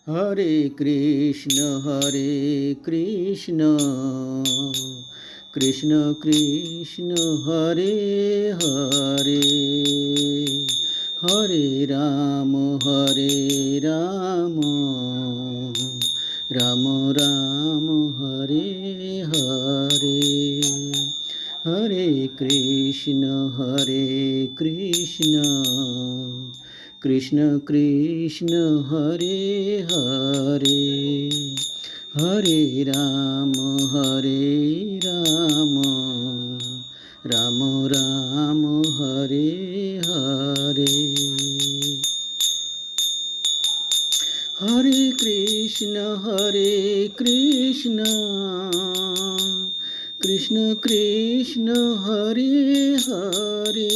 Hare Krishna Krishna Krishna Hare Hare, Hare Ram Ram Ram Hare Hare. Hare Krishna Krishna Krishna Hare Hare, Hare Ram Ram Ram Hare Hare. Hare Krishna Krishna Krishna Hare Hare,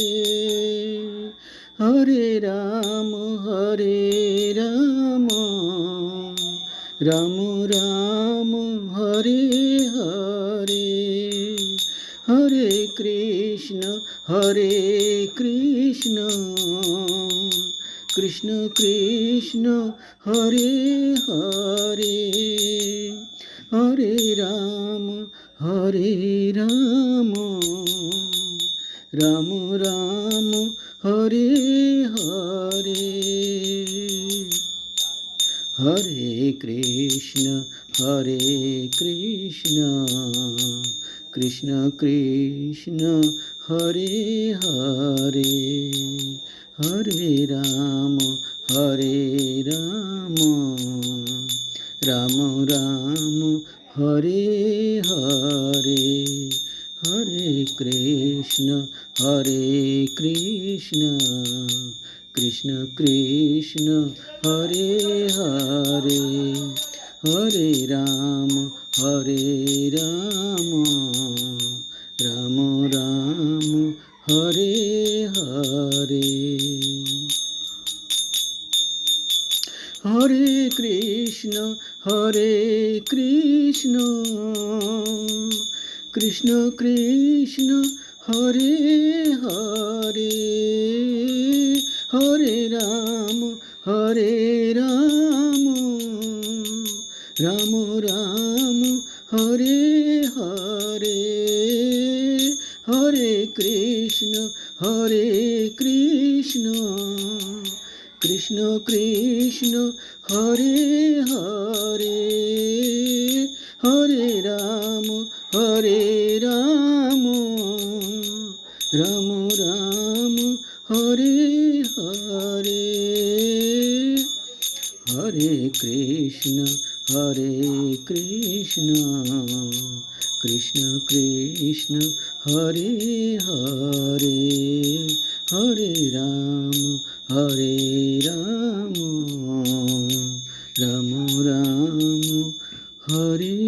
Hare Ram Ram Ram Hare Hare. Hare Krishna Krishna Krishna Hare Hare, Hare Ram Ram Ram Hare Hare. Hare Krishna Krishna Krishna Hare Hare, Hare Ram Ram Ram Hare Hare. Hare Krishna Krishna Krishna Hare Hare, Hare Ram Ram Ram Hare Hare. Hare Krishna Krishna Krishna Hare Hare, Hare Ram Ram Ram Hare Hare. Hare Krishna Krishna Krishna Hare Hare, Hare Ram Ram Ram Hare Hare. Hare Krishna Krishna Krishna Hare Hare, Hare Ram Ram Ram Hare